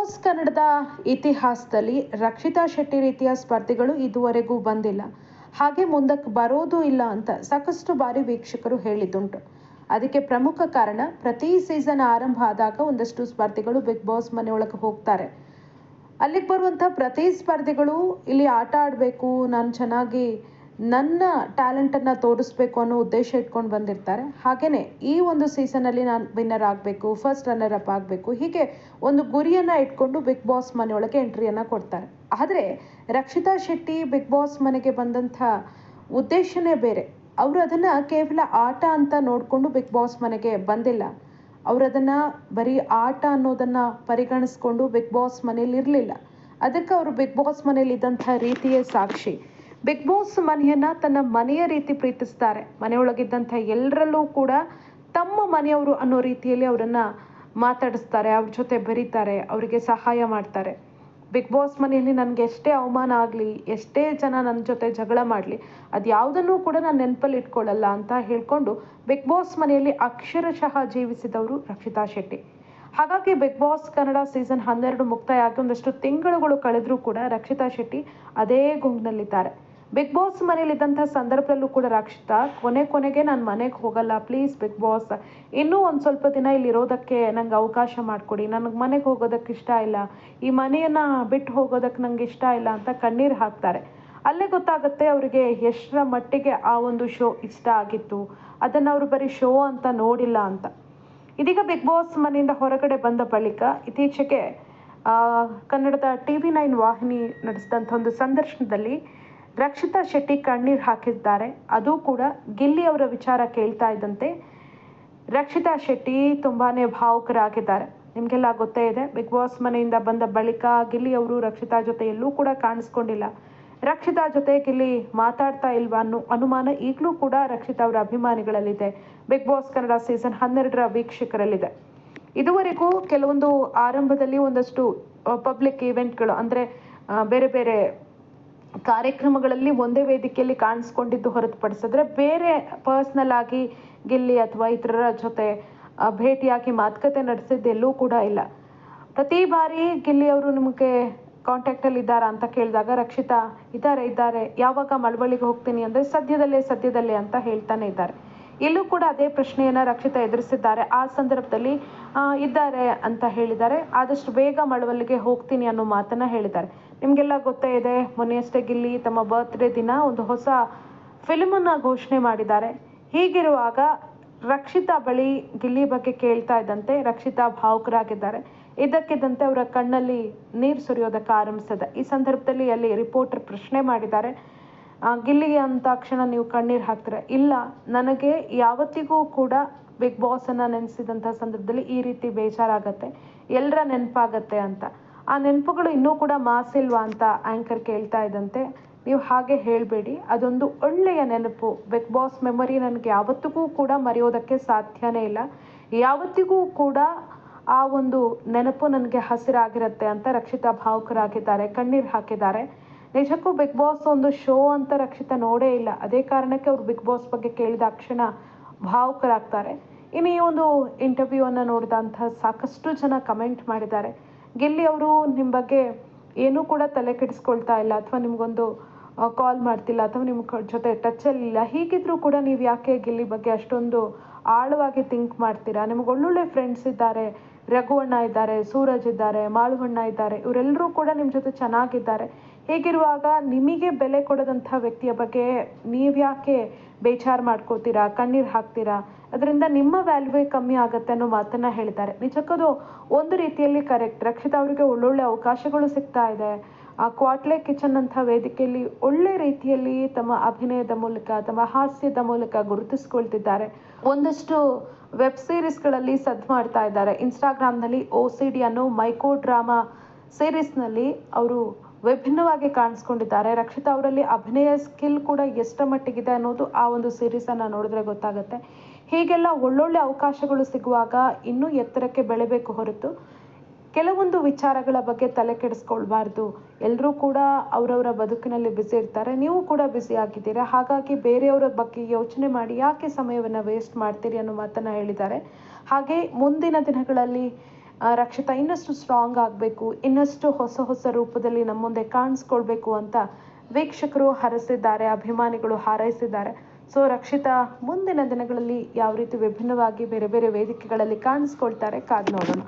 Boss ಕನ್ನಡದ ಇತಿಹಾಸದಲ್ಲಿ ರಕ್ಷಿತಾ ಶೆಟ್ಟಿ ರೀತಿಯ ಸ್ಪರ್ಧಿಗಳು ಇದುವರೆಗೂ ಬಂದಿಲ್ಲ, ಹಾಗೆ ಮುಂದಕ್ಕೆ ಬರೋದು ಇಲ್ಲ ಅಂತ ಸಾಕಷ್ಟು ಬಾರಿ ವೀಕ್ಷಕರು ಹೇಳಿದ್ದುಂಟು. ಅದಕ್ಕೆ ಪ್ರಮುಖ ಕಾರಣ, ಪ್ರತಿ ಸೀಸನ್ ಆರಂಭ ಆದಾಗ ಒಂದಷ್ಟು ಸ್ಪರ್ಧಿಗಳು ಬಿಗ್ ಬಾಸ್ ಮನೆಯೊಳಗೆ ಹೋಗ್ತಾರೆ. ಅಲ್ಲಿಗೆ ಬರುವಂಥ ಪ್ರತಿ ಸ್ಪರ್ಧಿಗಳು ಇಲ್ಲಿ ಆಟ ಆಡಬೇಕು, ನಾನು ಚೆನ್ನಾಗಿ ನನ್ನ ಟ್ಯಾಲೆಂಟನ್ನು ತೋರಿಸ್ಬೇಕು ಅನ್ನೋ ಉದ್ದೇಶ ಇಟ್ಕೊಂಡು ಬಂದಿರ್ತಾರೆ. ಹಾಗೆಯೇ ಈ ಒಂದು ಸೀಸನಲ್ಲಿ ನಾನು ವಿನ್ನರ್ ಆಗಬೇಕು, ಫಸ್ಟ್ ರನ್ನರ್ ಅಪ್ ಆಗಬೇಕು, ಹೀಗೆ ಒಂದು ಗುರಿಯನ್ನು ಇಟ್ಕೊಂಡು ಬಿಗ್ ಬಾಸ್ ಮನೆಯೊಳಗೆ ಎಂಟ್ರಿಯನ್ನು ಕೊಡ್ತಾರೆ. ಆದರೆ ರಕ್ಷಿತಾ ಶೆಟ್ಟಿ ಬಿಗ್ ಬಾಸ್ ಮನೆಗೆ ಬಂದಂಥ ಉದ್ದೇಶನೇ ಬೇರೆ. ಅವರು ಅದನ್ನು ಕೇವಲ ಆಟ ಅಂತ ನೋಡಿಕೊಂಡು ಬಿಗ್ ಬಾಸ್ ಮನೆಗೆ ಬಂದಿಲ್ಲ. ಅವರು ಅದನ್ನು ಬರೀ ಆಟ ಅನ್ನೋದನ್ನು ಪರಿಗಣಿಸ್ಕೊಂಡು ಬಿಗ್ ಬಾಸ್ ಮನೇಲಿ ಇರಲಿಲ್ಲ. ಅದಕ್ಕೆ ಅವರು ಬಿಗ್ ಬಾಸ್ ಮನೇಲಿ ಇದ್ದಂಥ ರೀತಿಯೇ ಸಾಕ್ಷಿ. ಬಿಗ್ ಬಾಸ್ ಮನೆಯನ್ನು ತನ್ನ ಮನೆಯ ರೀತಿ ಪ್ರೀತಿಸ್ತಾರೆ. ಮನೆಯೊಳಗಿದ್ದಂಥ ಎಲ್ಲರಲ್ಲೂ ಕೂಡ ತಮ್ಮ ಮನೆಯವರು ಅನ್ನೋ ರೀತಿಯಲ್ಲಿ ಅವರನ್ನು ಮಾತಾಡಿಸ್ತಾರೆ, ಅವ್ರ ಜೊತೆ ಬೆರೀತಾರೆ, ಅವರಿಗೆ ಸಹಾಯ ಮಾಡ್ತಾರೆ. ಬಿಗ್ ಬಾಸ್ ಮನೆಯಲ್ಲಿ ನನಗೆ ಎಷ್ಟೇ ಅವಮಾನ ಆಗಲಿ, ಎಷ್ಟೇ ಜನ ನನ್ನ ಜೊತೆ ಜಗಳ ಮಾಡಲಿ, ಅದು ಯಾವುದನ್ನು ಕೂಡ ನಾನು ನೆನಪಲ್ಲಿ ಇಟ್ಕೊಳ್ಳಲ್ಲ ಅಂತ ಹೇಳ್ಕೊಂಡು ಬಿಗ್ ಬಾಸ್ ಮನೆಯಲ್ಲಿ ಅಕ್ಷರಶಃ ಜೀವಿಸಿದವರು ರಕ್ಷಿತಾ ಶೆಟ್ಟಿ. ಹಾಗಾಗಿ ಬಿಗ್ ಬಾಸ್ ಕನ್ನಡ ಸೀಸನ್ 12 ಮುಕ್ತಾಯ ಆಗಿ ಒಂದಷ್ಟು ತಿಂಗಳುಗಳು ಕಳೆದರೂ ಕೂಡ ರಕ್ಷಿತಾ ಶೆಟ್ಟಿ ಅದೇ ಗುಂಗಿನಲ್ಲಿದ್ದಾರೆ. ಬಿಗ್ ಬಾಸ್ ಮನೇಲಿದ್ದಂಥ ಸಂದರ್ಭದಲ್ಲೂ ಕೂಡ ರಕ್ಷಿತಾ ಕೊನೆಗೆ ನಾನು ಮನೆಗೆ ಹೋಗಲ್ಲ, ಪ್ಲೀಸ್ ಬಿಗ್ ಬಾಸ್ ಇನ್ನೂ ಒಂದು ಸ್ವಲ್ಪ ದಿನ ಇಲ್ಲಿ ಇರೋದಕ್ಕೆ ನಂಗೆ ಅವಕಾಶ ಮಾಡಿಕೊಡಿ, ನನಗೆ ಮನೆಗೆ ಹೋಗೋದಕ್ಕೆ ಇಷ್ಟ ಇಲ್ಲ, ಈ ಮನೆಯನ್ನು ಬಿಟ್ಟು ಹೋಗೋದಕ್ಕೆ ನಂಗೆ ಇಷ್ಟ ಇಲ್ಲ ಅಂತ ಕಣ್ಣೀರು ಹಾಕ್ತಾರೆ. ಅಲ್ಲೇ ಗೊತ್ತಾಗುತ್ತೆ ಅವರಿಗೆ ಎಷ್ಟರ ಮಟ್ಟಿಗೆ ಆ ಒಂದು ಶೋ ಇಷ್ಟ ಆಗಿತ್ತು, ಅದನ್ನು ಅವರು ಬರೀ ಶೋ ಅಂತ ನೋಡಿಲ್ಲ ಅಂತ. ಇದೀಗ ಬಿಗ್ ಬಾಸ್ ಮನೆಯಿಂದ ಹೊರಗಡೆ ಬಂದ ಬಳಿಕ ಇತ್ತೀಚೆಗೆ ಕನ್ನಡದ TV9 ವಾಹಿನಿ ನಡೆಸಿದಂಥ ಒಂದು ಸಂದರ್ಶನದಲ್ಲಿ ರಕ್ಷಿತಾ ಶೆಟ್ಟಿ ಕಣ್ಣೀರು ಹಾಕಿದ್ದಾರೆ. ಅದು ಕೂಡ ಗಿಲ್ಲಿ ಅವರ ವಿಚಾರ ಕೇಳ್ತಾ ಇದ್ದಂತೆ ರಕ್ಷಿತಾ ಶೆಟ್ಟಿ ತುಂಬಾ ಭಾವುಕರಾಗಿದ್ದಾರೆ. ನಿಮಗೆಲ್ಲ ಗೊತ್ತೇ ಇದೆ, ಬಿಗ್ ಬಾಸ್ ಮನೆಯಿಂದ ಬಂದ ಬಳಿಕ ಗಿಲ್ಲಿ ಅವರು ರಕ್ಷಿತಾ ಜೊತೆ ಎಲ್ಲೂ ಕೂಡ ಕಾಣಿಸ್ಕೊಂಡಿಲ್ಲ. ರಕ್ಷಿತಾ ಜೊತೆ ಗಿಲ್ಲಿ ಮಾತಾಡ್ತಾ ಇಲ್ವಾ ಅನ್ನೋ ಅನುಮಾನ ಈಗಲೂ ಕೂಡ ರಕ್ಷಿತಾ ಅವರ ಅಭಿಮಾನಿಗಳಲ್ಲಿದೆ, ಬಿಗ್ ಬಾಸ್ ಕನ್ನಡ ಸೀಸನ್ 12ರ ವೀಕ್ಷಕರಲ್ಲಿದೆ. ಇದುವರೆಗೂ ಕೆಲವೊಂದು ಆರಂಭದಲ್ಲಿ ಒಂದಷ್ಟು ಪಬ್ಲಿಕ್ ಈವೆಂಟ್ಗಳು, ಅಂದರೆ ಬೇರೆ ಬೇರೆ ಕಾರ್ಯಕ್ರಮಗಳಲ್ಲಿ ಒಂದೇ ವೇದಿಕೆಯಲ್ಲಿ ಕಾಣಿಸ್ಕೊಂಡಿದ್ದು ಹೊರತುಪಡಿಸಿದ್ರೆ ಬೇರೆ ಪರ್ಸ್ನಲ್ ಆಗಿ ಗಿಲ್ಲಿ ಅಥವಾ ಇತರರ ಜೊತೆ ಭೇಟಿಯಾಗಿ ಮಾತುಕತೆ ನಡೆಸಿದ್ದೆಲ್ಲೂ ಕೂಡ ಇಲ್ಲ. ಪ್ರತಿ ಬಾರಿ ಗಿಲ್ಲಿ ಅವರು ನಿಮಗೆ ಕಾಂಟ್ಯಾಕ್ಟಲ್ಲಿ ಇದ್ದಾರಾ ಅಂತ ಕೇಳಿದಾಗ ರಕ್ಷಿತಾ ಇದ್ದಾರೆ, ಯಾವಾಗ ಮಳವಳ್ಳಿಗೆ ಹೋಗ್ತೀನಿ ಅಂದರೆ ಸದ್ಯದಲ್ಲೇ ಅಂತ ಹೇಳ್ತಾನೆ ಇದ್ದಾರೆ. ಇಲ್ಲೂ ಕೂಡ ಅದೇ ಪ್ರಶ್ನೆಯನ್ನು ರಕ್ಷಿತಾ ಎದುರಿಸಿದ್ದಾರೆ. ಆ ಸಂದರ್ಭದಲ್ಲಿ ಇದ್ದಾರೆ ಅಂತ ಹೇಳಿದ್ದಾರೆ, ಆದಷ್ಟು ಬೇಗ ಮಳವಳ್ಳಿಗೆ ಹೋಗ್ತೀನಿ ಅನ್ನೋ ಮಾತನ್ನು ಹೇಳಿದ್ದಾರೆ. ನಿಮಗೆಲ್ಲ ಗೊತ್ತೇ ಇದೆ, ಮೊನ್ನೆಯಷ್ಟೇ ಗಿಲ್ಲಿ ತಮ್ಮ ಬರ್ತ್ಡೇ ದಿನ ಒಂದು ಹೊಸ ಫಿಲ್ಮನ್ನು ಘೋಷಣೆ ಮಾಡಿದ್ದಾರೆ. ಹೀಗಿರುವಾಗ ರಕ್ಷಿತಾ ಬಳಿ ಗಿಲ್ಲಿ ಬಗ್ಗೆ ಕೇಳ್ತಾ ಇದ್ದಂತೆ ರಕ್ಷಿತಾ ಭಾವುಕರಾಗಿದ್ದಾರೆ. ಇದ್ದಕ್ಕಿದ್ದಂತೆ ಅವರ ಕಣ್ಣಲ್ಲಿ ನೀರು ಸುರಿಯೋದಕ್ಕೆ ಆರಂಭಿಸಿದೆ. ಈ ಸಂದರ್ಭದಲ್ಲಿ ಅಲ್ಲಿ ರಿಪೋರ್ಟರ್ ಪ್ರಶ್ನೆ ಮಾಡಿದ್ದಾರೆ, ಗಿಲ್ಲಿಗೆ ಅಂತಾಕ್ಷಣ ನೀವು ಕಣ್ಣೀರು ಹಾಕ್ತೀರ? ಇಲ್ಲ, ನನಗೆ ಯಾವತ್ತಿಗೂ ಕೂಡ ಬಿಗ್ ಬಾಸನ್ನು ನೆನೆಸಿದಂಥ ಸಂದರ್ಭದಲ್ಲಿ ಈ ರೀತಿ ಬೇಜಾರಾಗತ್ತೆ, ಎಲ್ಲರ ನೆನಪಾಗತ್ತೆ ಅಂತ. ಆ ನೆನಪುಗಳು ಇನ್ನೂ ಕೂಡ ಮಾಸಿಲ್ವಾ ಅಂತ ಆ್ಯಂಕರ್ ಕೇಳ್ತಾ ಇದ್ದಂತೆ ನೀವು ಹಾಗೆ ಹೇಳಬೇಡಿ, ಅದೊಂದು ಒಳ್ಳೆಯ ನೆನಪು, ಬಿಗ್ ಬಾಸ್ ಮೆಮೊರಿ ನನಗೆ ಯಾವತ್ತಿಗೂ ಕೂಡ ಮರೆಯೋದಕ್ಕೆ ಸಾಧ್ಯನೇ ಇಲ್ಲ, ಯಾವತ್ತಿಗೂ ಕೂಡ ಆ ಒಂದು ನೆನಪು ನನಗೆ ಹಸಿರಾಗಿರುತ್ತೆ ಅಂತ ರಕ್ಷಿತಾ ಭಾವುಕರಾಗಿದ್ದಾರೆ, ಕಣ್ಣೀರು ಹಾಕಿದ್ದಾರೆ. ನಿಜಕ್ಕೂ ಬಿಗ್ ಬಾಸ್ ಒಂದು ಶೋ ಅಂತ ರಕ್ಷಿತಾ ನೋಡೇ ಇಲ್ಲ, ಅದೇ ಕಾರಣಕ್ಕೆ ಅವರು ಬಿಗ್ ಬಾಸ್ ಬಗ್ಗೆ ಕೇಳಿದ ಕ್ಷಣ ಭಾವುಕರಾಗ್ತಾರೆ. ಇನ್ನು ಈ ಒಂದು ಇಂಟರ್ವ್ಯೂವನ್ನು ನೋಡಿದಂಥ ಸಾಕಷ್ಟು ಜನ ಕಮೆಂಟ್ ಮಾಡಿದ್ದಾರೆ, ಗಿಲ್ಲಿ ಅವರು ನಿಮ್ಮ ಬಗ್ಗೆ ಏನೂ ಕೂಡ ತಲೆ ಕೆಡಿಸ್ಕೊಳ್ತಾ ಇಲ್ಲ, ಅಥವಾ ನಿಮಗೊಂದು ಕಾಲ್ ಮಾಡ್ತಿಲ್ಲ, ಅಥವಾ ನಿಮ್ಮ ಜೊತೆ ಟಚಲ್ಲಿಲ್ಲ, ಹೀಗಿದ್ರೂ ಕೂಡ ನೀವು ಯಾಕೆ ಗಿಲ್ಲಿ ಬಗ್ಗೆ ಅಷ್ಟೊಂದು ಆಳವಾಗಿ ಥಿಂಕ್ ಮಾಡ್ತೀರಾ? ನಿಮಗೆ ಒಳ್ಳೊಳ್ಳೆ ಫ್ರೆಂಡ್ಸ್ ಇದ್ದಾರೆ, ರಘುವಣ್ಣ ಇದ್ದಾರೆ, ಸೂರಜ್ ಇದ್ದಾರೆ, ಮಾಳುವಣ್ಣ ಇದ್ದಾರೆ, ಇವರೆಲ್ಲರೂ ಕೂಡ ನಿಮ್ಮ ಜೊತೆ ಚೆನ್ನಾಗಿದ್ದಾರೆ. ಹೀಗಿರುವಾಗ ನಿಮಗೆ ಬೆಲೆ ಕೊಡೋದಂಥ ವ್ಯಕ್ತಿಯ ಬಗ್ಗೆ ನೀವ್ಯಾಕೆ ಬೇಜಾರು ಮಾಡ್ಕೋತೀರಾ, ಕಣ್ಣೀರು ಹಾಕ್ತೀರಾ? ಅದರಿಂದ ನಿಮ್ಮ ವ್ಯಾಲ್ಯೂವೇ ಕಮ್ಮಿ ಆಗುತ್ತೆ ಅನ್ನೋ ಮಾತನ್ನು ಹೇಳಿದ್ದಾರೆ. ನಿಜಕ್ಕದು ಒಂದು ರೀತಿಯಲ್ಲಿ ಕರೆಕ್ಟ್. ರಕ್ಷಿತಾ ಅವರಿಗೆ ಒಳ್ಳೊಳ್ಳೆ ಅವಕಾಶಗಳು ಸಿಗ್ತಾ ಇದೆ. ಆ ಕ್ವಾಟ್ಲೆ ಕಿಚನ್ ಅಂಥ ವೇದಿಕೆಯಲ್ಲಿ ಒಳ್ಳೆ ರೀತಿಯಲ್ಲಿ ತಮ್ಮ ಅಭಿನಯದ ಮೂಲಕ, ತಮ್ಮ ಹಾಸ್ಯದ ಮೂಲಕ ಗುರುತಿಸ್ಕೊಳ್ತಿದ್ದಾರೆ. ಒಂದಷ್ಟು ವೆಬ್ ಸೀರೀಸ್ಗಳಲ್ಲಿ ಸದ್ದು ಮಾಡ್ತಾ ಇದ್ದಾರೆ. ಇನ್ಸ್ಟಾಗ್ರಾಮ್ನಲ್ಲಿ OCD ಅನ್ನೋ ಮೈಕೋ ಡ್ರಾಮಾ ಸೀರೀಸ್ನಲ್ಲಿ ಅವರು ವಿಭಿನ್ನವಾಗಿ ಕಾಣಿಸ್ಕೊಂಡಿದ್ದಾರೆ. ರಕ್ಷಿತಾ ಅವರಲ್ಲಿ ಅಭಿನಯ ಸ್ಕಿಲ್ ಕೂಡ ಎಷ್ಟರ ಮಟ್ಟಿಗಿದೆ ಅನ್ನೋದು ಆ ಒಂದು ಸೀರೀಸನ್ನು ನೋಡಿದ್ರೆ ಗೊತ್ತಾಗುತ್ತೆ. ಹೀಗೆಲ್ಲ ಒಳ್ಳೊಳ್ಳೆ ಅವಕಾಶಗಳು ಸಿಗುವಾಗ ಇನ್ನೂ ಎತ್ತರಕ್ಕೆ ಬೆಳೆಬೇಕು ಹೊರತು ಕೆಲವೊಂದು ವಿಚಾರಗಳ ಬಗ್ಗೆ ತಲೆ ಕೆಡಿಸ್ಕೊಳ್ಬಾರ್ದು. ಎಲ್ಲರೂ ಕೂಡ ಅವರವರ ಬದುಕಿನಲ್ಲಿ ಬ್ಯುಸಿ ಇರ್ತಾರೆ, ನೀವು ಕೂಡ ಬ್ಯುಸಿ ಆಗಿದ್ದೀರಾ, ಹಾಗಾಗಿ ಬೇರೆಯವರ ಬಗ್ಗೆ ಯೋಚನೆ ಮಾಡಿ ಯಾಕೆ ಸಮಯವನ್ನು ವೇಸ್ಟ್ ಮಾಡ್ತೀರಿ ಅನ್ನೋ ಮಾತನ್ನು ಹೇಳಿದ್ದಾರೆ. ಹಾಗೆ ಮುಂದಿನ ದಿನಗಳಲ್ಲಿ ರಕ್ಷಿತಾ ಇನ್ನಷ್ಟು ಸ್ಟ್ರಾಂಗ್ ಆಗಬೇಕು, ಇನ್ನಷ್ಟು ಹೊಸ ಹೊಸ ರೂಪದಲ್ಲಿ ನಮ್ಮ ಮುಂದೆ ಕಾಣಿಸ್ಕೊಳ್ಬೇಕು ಅಂತ ವೀಕ್ಷಕರು ಹರಸಿದ್ದಾರೆ, ಅಭಿಮಾನಿಗಳು ಹಾರೈಸಿದ್ದಾರೆ. ಸೊ ರಕ್ಷಿತಾ ಮುಂದಿನ ದಿನಗಳಲ್ಲಿ ಯಾವ ರೀತಿ ವಿಭಿನ್ನವಾಗಿ ಬೇರೆ ಬೇರೆ ವೇದಿಕೆಗಳಲ್ಲಿ ಕಾಣಿಸ್ಕೊಳ್ತಾರೆ ಕಾದ್ ನೋಡೋಣ.